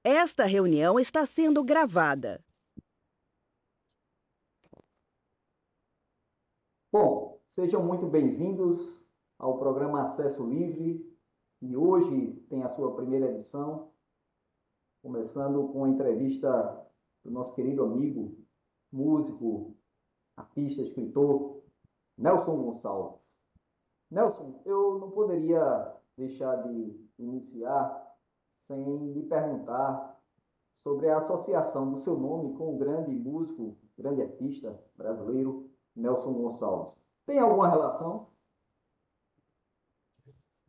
Esta reunião está sendo gravada. Bom, sejam muito bem-vindos ao programa Acesso Livre, e hoje tem a sua primeira edição, começando com a entrevista do nosso querido amigo, músico, artista, escritor, Nelson Gonçalves. Nelson, eu não poderia deixar de iniciar sem lhe perguntar sobre a associação do seu nome com o grande músico, grande artista brasileiro, Nelson Gonçalves. Tem alguma relação?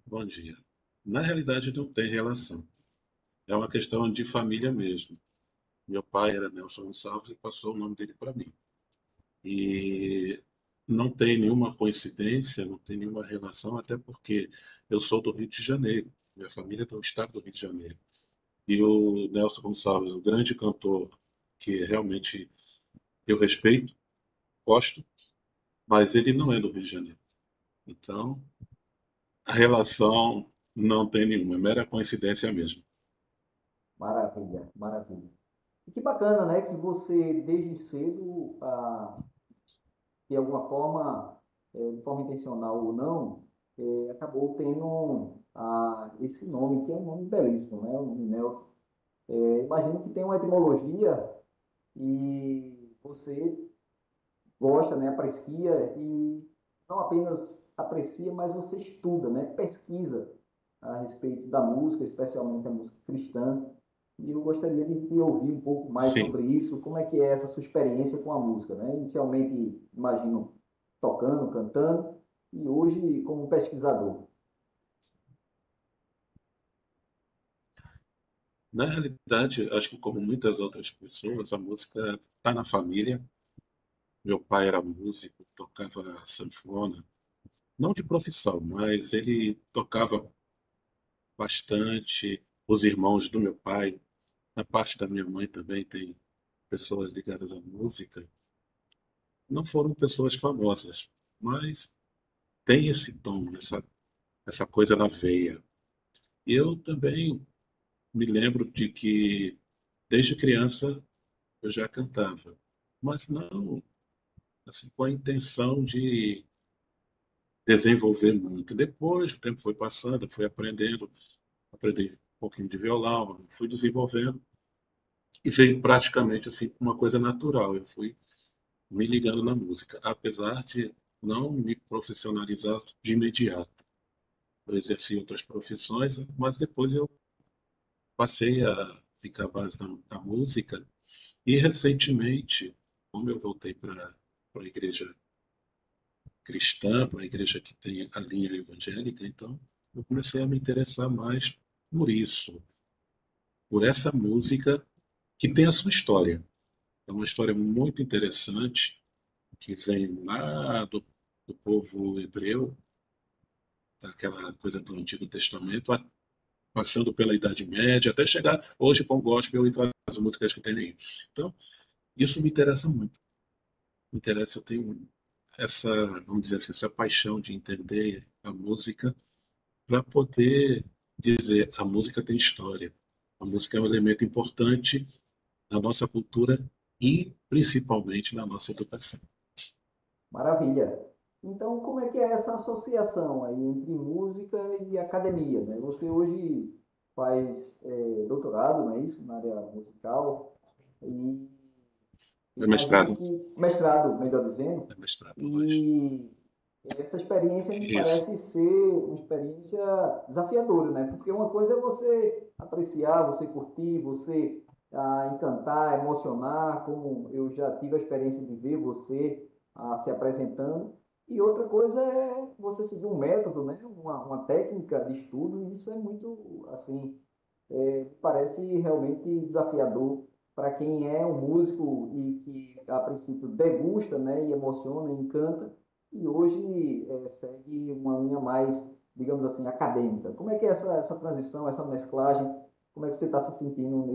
Bom dia. Na realidade, não tem relação. É uma questão de família mesmo. Meu pai era Nelson Gonçalves e passou o nome dele para mim. E não tem nenhuma coincidência, não tem nenhuma relação, até porque eu sou do Rio de Janeiro. Minha família é do estado do Rio de Janeiro. E o Nelson Gonçalves, um grande cantor que realmente eu respeito, gosto, mas ele não é do Rio de Janeiro. Então, a relação não tem nenhuma, é mera coincidência mesmo. Maravilha, maravilha. E que bacana, né, que você desde cedo, de alguma forma, de forma intencional ou não, acabou tendo esse nome, que é um nome belíssimo, né, o nome Nelson. Imagino que tem uma etimologia e você gosta, né, aprecia e não apenas aprecia, mas você estuda, né, pesquisa a respeito da música, especialmente a música cristã. E eu gostaria de ouvir um pouco mais Sim. sobre isso, como é que é essa sua experiência com a música, né? Inicialmente, imagino, tocando, cantando, e hoje como pesquisador. Na realidade, acho que como muitas outras pessoas, a música está na família. Meu pai era músico, tocava sanfona, não de profissão, mas ele tocava bastante. Os irmãos do meu pai, na parte da minha mãe também tem pessoas ligadas à música. Não foram pessoas famosas, mas tem esse tom, essa coisa na veia. E eu também me lembro de que, desde criança, eu já cantava, mas não assim, com a intenção de desenvolver muito. Depois, o tempo foi passando, eu fui aprendendo, aprendi um pouquinho de violão, fui desenvolvendo e veio praticamente assim uma coisa natural. Eu fui me ligando na música, apesar de não me profissionalizar de imediato. Eu exerci outras profissões, mas depois eu passei a ficar base da música e recentemente, como eu voltei para a igreja cristã, para a igreja que tem a linha evangélica, então eu comecei a me interessar mais por isso, por essa música que tem a sua história. É uma história muito interessante que vem lá do povo hebreu, daquela coisa do Antigo Testamento, passando pela Idade Média, até chegar hoje com o gospel e com as músicas que tem aí. Então, isso me interessa muito. Me interessa, eu tenho essa, vamos dizer assim, essa paixão de entender a música para poder dizer a música tem história. A música é um elemento importante na nossa cultura e principalmente na nossa educação. Maravilha. Então, como é que é essa associação aí entre música e academia, né? Você hoje faz doutorado, não é isso? Na área musical e É imagino mestrado, que mestrado, melhor dizendo, é mestrado hoje. e essa experiência me Isso. parece ser uma experiência desafiadora, né? Porque uma coisa é você apreciar, você curtir, você encantar, emocionar, como eu já tive a experiência de ver você se apresentando, e outra coisa é você seguir um método, né? Uma técnica de estudo, e isso é muito, assim, parece realmente desafiador para quem é um músico e que a princípio degusta, né, e emociona, e encanta, e hoje segue uma linha mais, digamos assim, acadêmica. Como é que é essa transição, essa mesclagem? Como é que você está se sentindo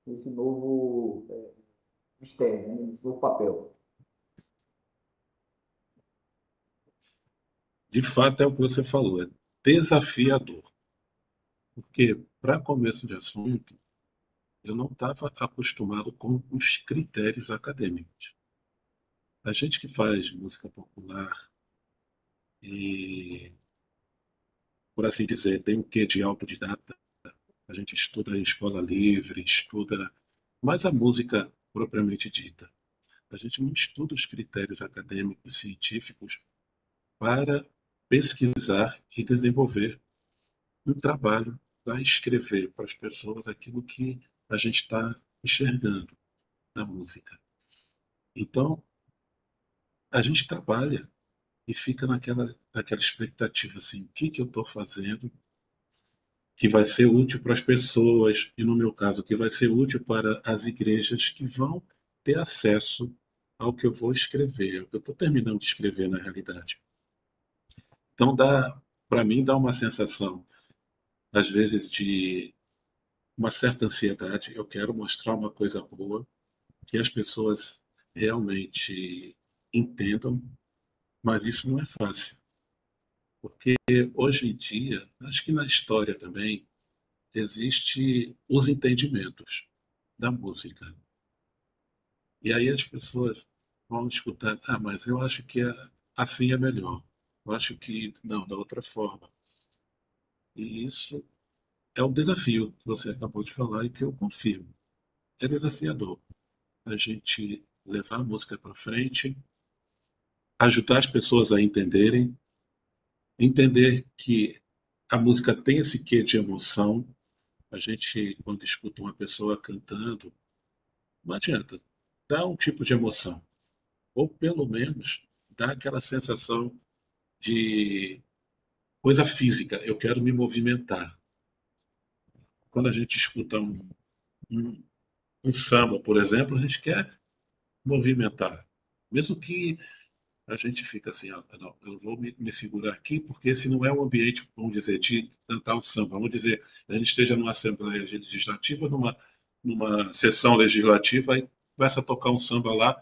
nesse novo mistério, né, nesse novo papel? De fato, é o que você falou, é desafiador. Porque, para começo de assunto, eu não estava acostumado com os critérios acadêmicos. A gente que faz música popular e, por assim dizer, tem um quê de autodidata. A gente estuda em escola livre, estuda mais a música propriamente dita. A gente não estuda os critérios acadêmicos científicos para pesquisar e desenvolver um trabalho para escrever para as pessoas aquilo que a gente está enxergando na música. Então, a gente trabalha e fica naquela expectativa assim, o que eu estou fazendo que vai ser útil para as pessoas e, no meu caso, que vai ser útil para as igrejas que vão ter acesso ao que eu vou escrever, ao que eu estou terminando de escrever na realidade. Então, para mim, dá uma sensação, às vezes, de uma certa ansiedade. Eu quero mostrar uma coisa boa, que as pessoas realmente entendam, mas isso não é fácil. Porque hoje em dia, acho que na história também, existe os entendimentos da música. E aí as pessoas vão escutar, mas eu acho que assim é melhor. Eu acho que não, da outra forma. E isso é um desafio que você acabou de falar e que eu confirmo. É desafiador a gente levar a música para frente, ajudar as pessoas a entenderem, entender que a música tem esse quê de emoção. A gente, quando escuta uma pessoa cantando, não adianta, dá um tipo de emoção, ou pelo menos dá aquela sensação de coisa física, eu quero me movimentar. Quando a gente escuta um, um samba, por exemplo, a gente quer movimentar, mesmo que a gente fica assim, não, eu vou me segurar aqui, porque esse não é o ambiente, vamos dizer, de cantar o samba. Vamos dizer, a gente esteja numa Assembleia Legislativa, numa sessão legislativa, aí começa a tocar um samba lá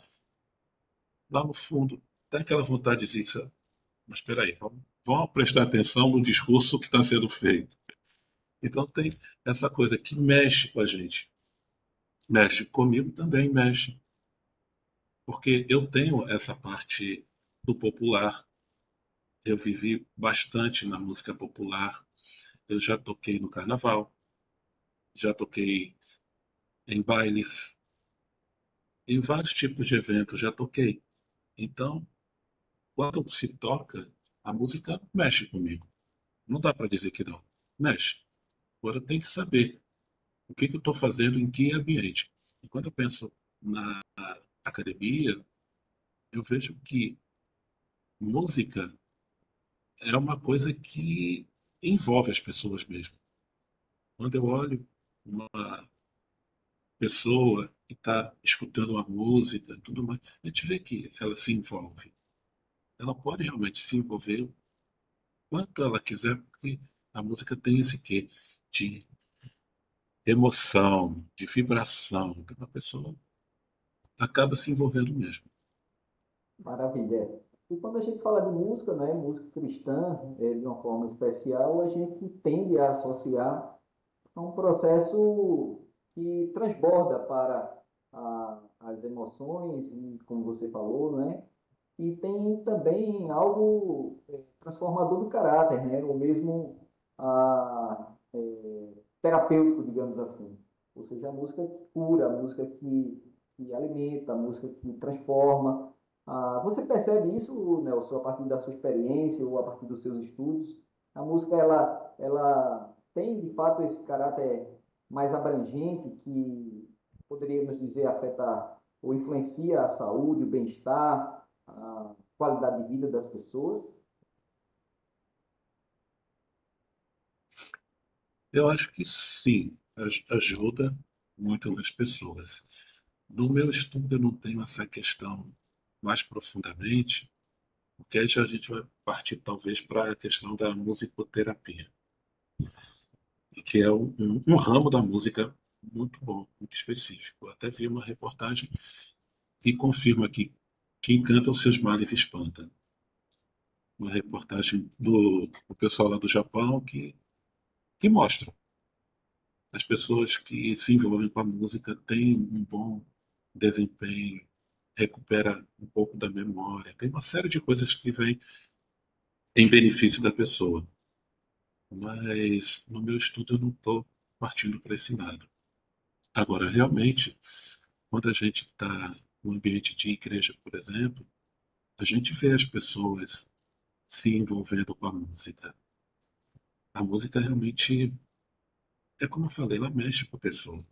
no fundo. Dá aquela vontade de dizer, mas espera aí, vamos prestar atenção no discurso que está sendo feito. Então tem essa coisa que mexe com a gente. Mexe comigo também, mexe. Porque eu tenho essa parte do popular. Eu vivi bastante na música popular. Eu já toquei no carnaval, já toquei em bailes, em vários tipos de eventos, já toquei. Então, quando se toca, a música mexe comigo. Não dá para dizer que não. Mexe. Agora tem que saber o que eu estou fazendo em que ambiente. E quando eu penso na academia, eu vejo que música é uma coisa que envolve as pessoas mesmo. Quando eu olho uma pessoa que está escutando uma música, tudo mais, a gente vê que ela se envolve. Ela pode realmente se envolver o quanto ela quiser, porque a música tem esse quê de emoção, de vibração. Então a pessoa acaba se envolvendo mesmo. Maravilha. E quando a gente fala de música, né, música cristã, de uma forma especial, a gente tende a associar a um processo que transborda para as emoções e, como você falou, né, e tem também algo transformador do caráter, né, ou mesmo terapêutico, digamos assim. Ou seja, a música que cura, a música que alimenta, a música que transforma. Você percebe isso, Nelson, a partir da sua experiência ou a partir dos seus estudos? A música, ela tem, de fato, esse caráter mais abrangente que poderíamos dizer afetar ou influencia a saúde, o bem-estar, a qualidade de vida das pessoas? Eu acho que sim, ajuda muito as pessoas. No meu estudo, eu não tenho essa questão mais profundamente, porque aí já a gente vai partir talvez para a questão da musicoterapia, e que é um ramo da música muito bom, muito específico. Eu até vi uma reportagem que confirma que quem canta os seus males espanta. Uma reportagem do pessoal lá do Japão que mostra As pessoas que se envolvem com a música têm um bom desempenho, recupera um pouco da memória, tem uma série de coisas que vêm em benefício da pessoa. Mas no meu estudo eu não estou partindo para esse lado. Agora, realmente, quando a gente está no ambiente de igreja, por exemplo, a gente vê as pessoas se envolvendo com a música. A música realmente, é como eu falei, ela mexe com a pessoa.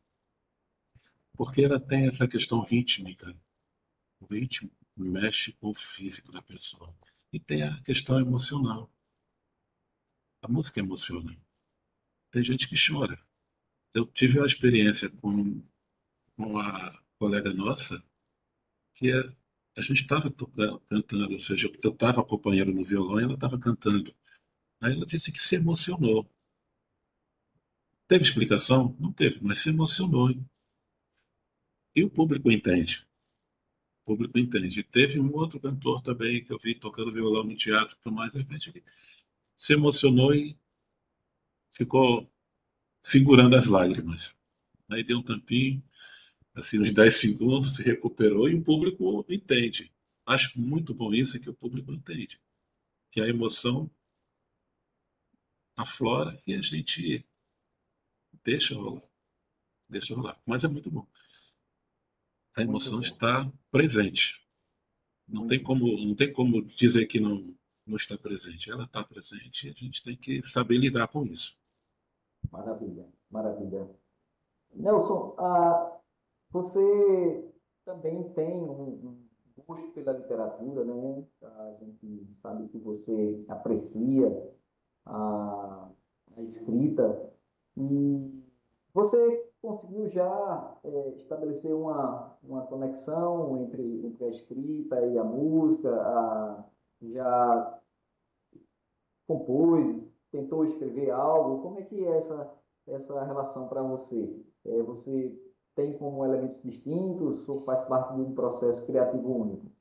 Porque ela tem essa questão rítmica. O ritmo mexe com o físico da pessoa. E tem a questão emocional. A música emociona. Tem gente que chora. Eu tive uma experiência com uma colega nossa que a gente estava cantando, ou seja, eu estava acompanhando no violão e ela estava cantando. Aí ela disse que se emocionou. Teve explicação? Não teve, mas se emocionou. E o público entende. O público entende. Teve um outro cantor também que eu vi tocando violão no teatro, tudo mais, de repente ele se emocionou e ficou segurando as lágrimas. Aí deu um tampinho, assim, uns 10 segundos, se recuperou e o público entende. Acho muito bom isso, é que o público entende. Que a emoção aflora e a gente deixa rolar, deixa rolar. Mas é muito bom. A Muito emoção bom, está presente. muito bom. Não tem como dizer que não está presente. Ela está presente e a gente tem que saber lidar com isso. Maravilha, maravilha. Nelson, você também tem um gosto pela literatura, né? A gente sabe que você aprecia a, a escrita e você conseguiu já estabelecer uma conexão entre a escrita e a música, já compôs, tentou escrever algo? Como é que é essa relação para você? Você tem como elementos distintos ou faz parte de um processo criativo único?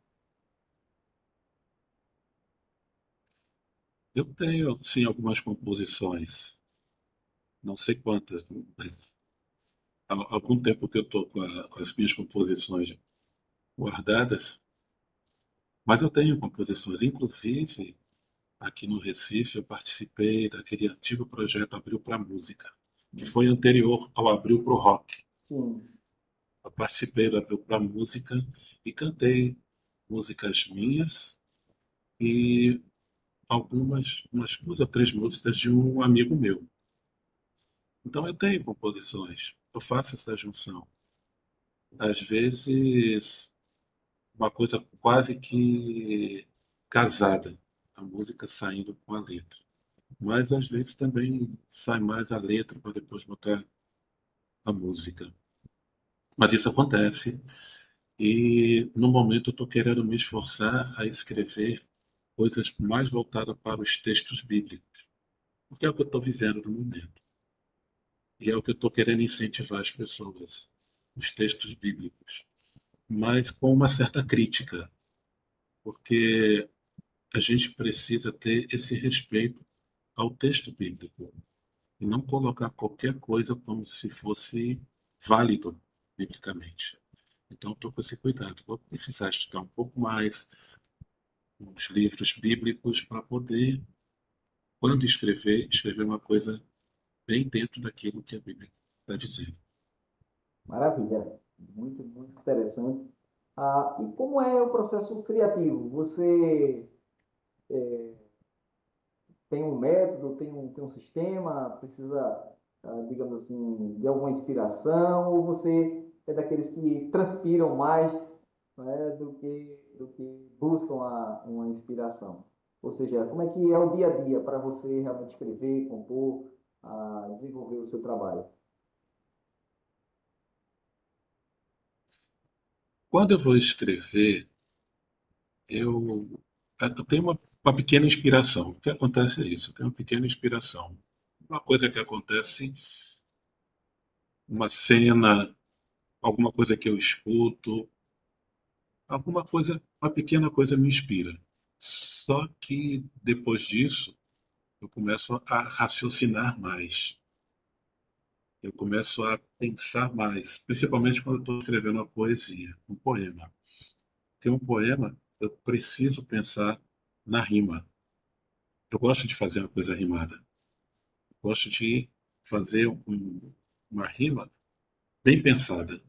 Eu tenho, sim, algumas composições, não sei quantas, há algum tempo que eu estou com as minhas composições guardadas, mas eu tenho composições, inclusive aqui no Recife eu participei daquele antigo projeto Abril para a Música, que foi anterior ao Abril para o Rock. Sim, Eu participei do Abril para a Música e cantei músicas minhas e umas duas ou três músicas de um amigo meu. Então eu tenho composições, eu faço essa junção. Às vezes, uma coisa quase que casada, a música saindo com a letra. Mas às vezes também sai mais a letra para depois botar a música. Mas isso acontece e no momento eu estou querendo me esforçar a escrever coisas mais voltadas para os textos bíblicos, porque é o que eu estou vivendo no momento. E é o que eu estou querendo incentivar as pessoas, os textos bíblicos, mas com uma certa crítica, porque a gente precisa ter esse respeito ao texto bíblico e não colocar qualquer coisa como se fosse válido biblicamente. Então, estou com esse cuidado. Vou precisar estudar um pouco mais os livros bíblicos para poder, quando escrever, escrever uma coisa bem dentro daquilo que a Bíblia está dizendo. maravilha. Muito, muito interessante. E como é o processo criativo? Você tem um método, tem um sistema, precisa, digamos assim, de alguma inspiração, ou você é daqueles que transpiram mais, né, do que buscam uma inspiração? Ou seja, como é que é o dia a dia para você realmente escrever, compor, desenvolver o seu trabalho? Quando eu vou escrever, eu, eu tenho uma pequena inspiração. O que acontece é isso, eu tenho uma pequena inspiração. Uma coisa que acontece, uma cena, alguma coisa que eu escuto, alguma coisa, uma pequena coisa me inspira. Só que depois disso, eu começo a raciocinar mais. eu começo a pensar mais, principalmente quando eu estou escrevendo uma poesia, um poema. Porque um poema, eu preciso pensar na rima. Eu gosto de fazer uma coisa rimada. Gosto de fazer uma rima bem pensada.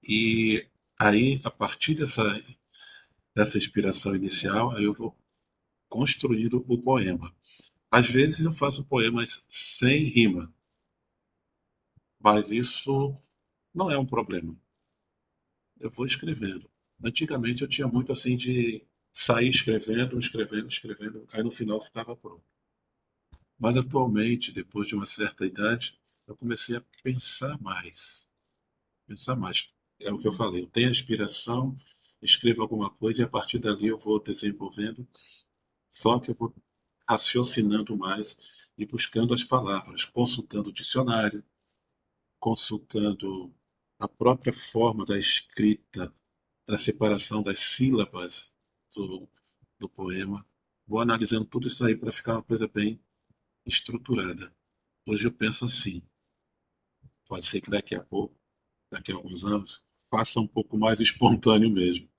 E aí, a partir dessa inspiração inicial, aí eu vou construindo o poema. Às vezes eu faço poemas sem rima, mas isso não é um problema. Eu vou escrevendo. Antigamente eu tinha muito assim de sair escrevendo, escrevendo, escrevendo, aí no final ficava pronto. Mas atualmente, depois de uma certa idade, eu comecei a pensar mais. Pensar mais. É o que eu falei, eu tenho a inspiração, escrevo alguma coisa e a partir dali eu vou desenvolvendo, só que eu vou raciocinando mais e buscando as palavras, consultando o dicionário, consultando a própria forma da escrita, da separação das sílabas do, do poema. Vou analisando tudo isso aí para ficar uma coisa bem estruturada. Hoje eu penso assim, pode ser que daqui a pouco, daqui a alguns anos, faça um pouco mais espontâneo mesmo.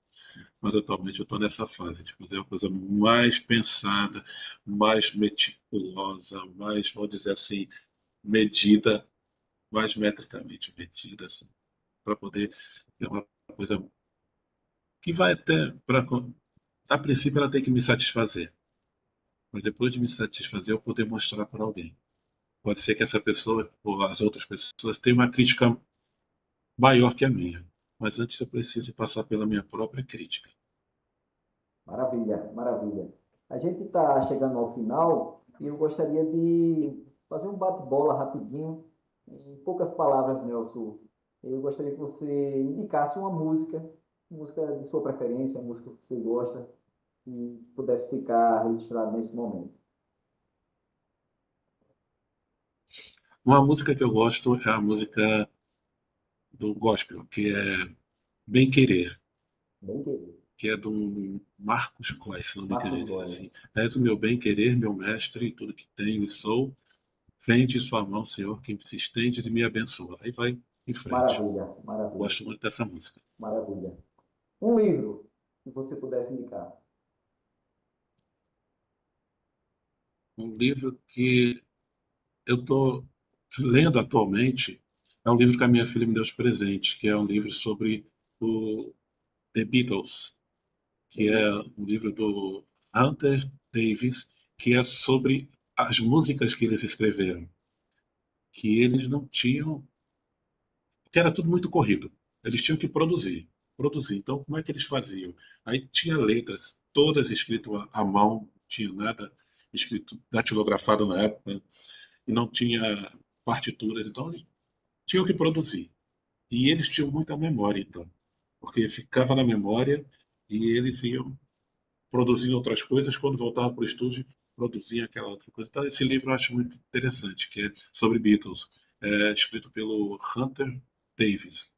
Mas atualmente eu estou nessa fase de fazer uma coisa mais pensada, mais meticulosa, mais, vou dizer assim, medida, mais metricamente medida, assim, para poder ter uma coisa que vai até, a princípio ela tem que me satisfazer, mas depois de me satisfazer eu poder mostrar para alguém. Pode ser que essa pessoa ou as outras pessoas tenham uma crítica maior que a minha, mas antes eu preciso passar pela minha própria crítica. Maravilha, maravilha. A gente está chegando ao final e eu gostaria de fazer um bate-bola rapidinho, em poucas palavras, Nelson. Eu gostaria que você indicasse uma música de sua preferência, uma música que você gosta e pudesse ficar registrado nesse momento. Uma música que eu gosto é a música do gospel, que é Bem Querer, Bem querido. que é do Marcos Góes, se não me engano, Marcos ele diz assim: Góes. És o meu bem querer, meu mestre, tudo que tenho e sou. Vem de sua mão, Senhor, que se estende e me abençoa. Aí vai em frente. Maravilha, maravilha, Gosto muito dessa música. maravilha. Um livro que você pudesse indicar. Um livro que eu estou lendo atualmente é um livro que a minha filha me deu de presente, que é um livro sobre o The Beatles, que é um livro do Hunter Davis, que é sobre as músicas que eles escreveram, que eles não tinham, que era tudo muito corrido. Eles tinham que produzir, produzir. Então, como é que eles faziam? Aí tinha letras, todas escritas à mão, não tinha nada escrito datilografado na época, né? E não tinha partituras, então eles tinham que produzir. E eles tinham muita memória, então, porque ficava na memória e eles iam produzindo outras coisas, quando voltava para o estúdio, produzia aquela outra coisa. Então, esse livro eu acho muito interessante, que é sobre Beatles, é escrito pelo Hunter Davis.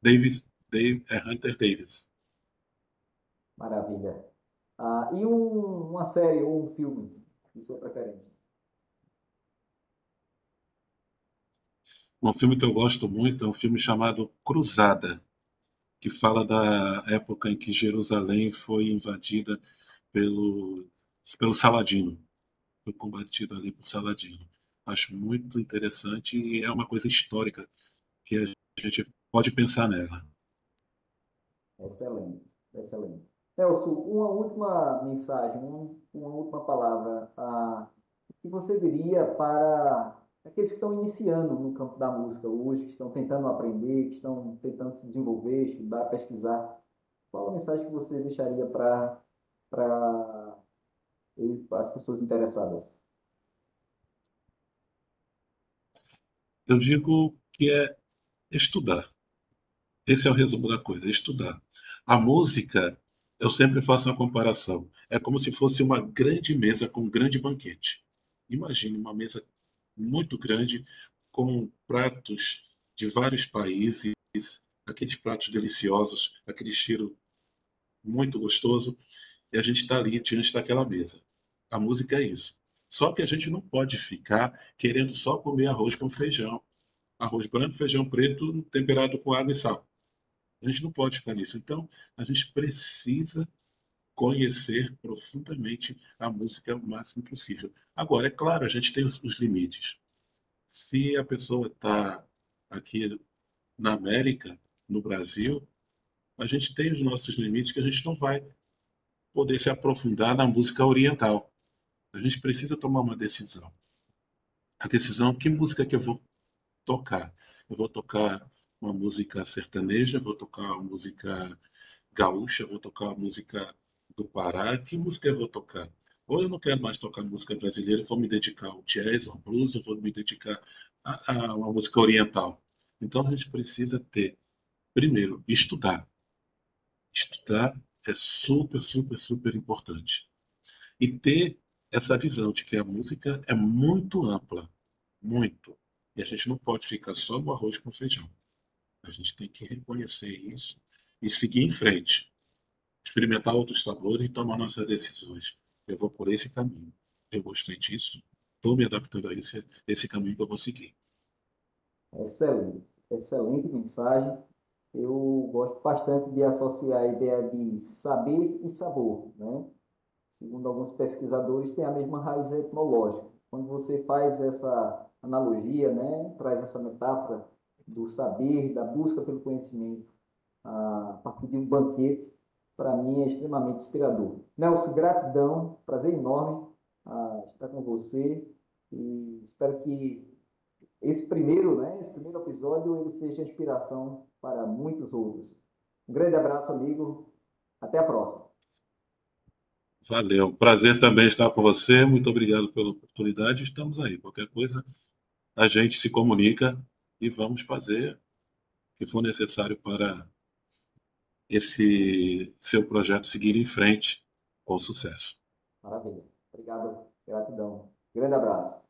É Hunter Davis. Maravilha. E uma série ou um filme de sua preferência? Um filme que eu gosto muito é um filme chamado Cruzada, que fala da época em que Jerusalém foi invadida pelo, pelo Saladino, foi combatido ali por Saladino. Acho muito interessante e é uma coisa histórica que a gente pode pensar nela. Excelente, excelente. Nelson, uma última mensagem, uma última palavra. O que você diria para aqueles que estão iniciando no campo da música hoje, que estão tentando aprender, que estão tentando se desenvolver, estudar, pesquisar? Qual a mensagem que você deixaria para as pessoas interessadas? Eu digo que é estudar. Esse é o resumo da coisa, é estudar. A música, eu sempre faço uma comparação. É como se fosse uma grande mesa com um grande banquete. Imagine uma mesa muito grande com pratos de vários países, aqueles pratos deliciosos, aquele cheiro muito gostoso, e a gente está ali diante daquela mesa. A música é isso. Só que a gente não pode ficar querendo só comer arroz com feijão. arroz branco, feijão preto, temperado com água e sal. A gente não pode ficar nisso. Então, a gente precisa conhecer profundamente a música o máximo possível. Agora, é claro, a gente tem os limites. Se a pessoa está aqui na América, no Brasil, a gente tem os nossos limites que a gente não vai poder se aprofundar na música oriental. A gente precisa tomar uma decisão. A decisão, que música que eu vou tocar? Eu vou tocar uma música sertaneja, vou tocar uma música gaúcha, vou tocar uma música do Pará, que música eu vou tocar? Ou eu não quero mais tocar música brasileira, vou me dedicar ao jazz, ao blues, eu vou me dedicar a uma música oriental. Então a gente precisa ter, primeiro, estudar. Estudar é super, super, super importante. E ter essa visão de que a música é muito ampla, muito. E a gente não pode ficar só no arroz com feijão. A gente tem que reconhecer isso e seguir em frente, experimentar outros sabores e tomar nossas decisões. Eu vou por esse caminho. Eu gostei disso, estou me adaptando a isso, esse caminho que eu vou seguir. Excelente, excelente mensagem. Eu gosto bastante de associar a ideia de saber e sabor, né? Segundo alguns pesquisadores, tem a mesma raiz etimológica. Quando você faz essa analogia, né, traz essa metáfora do saber, da busca pelo conhecimento, a partir de um banquete, para mim é extremamente inspirador. Nelson, gratidão, prazer enorme estar com você e espero que esse primeiro episódio, ele seja inspiração para muitos outros. Um grande abraço, amigo. Até a próxima. Valeu. Prazer também estar com você. Muito obrigado pela oportunidade. Estamos aí. Qualquer coisa, a gente se comunica e vamos fazer o que for necessário para esse seu projeto seguir em frente com sucesso. Maravilha. Obrigado. Gratidão. Grande abraço.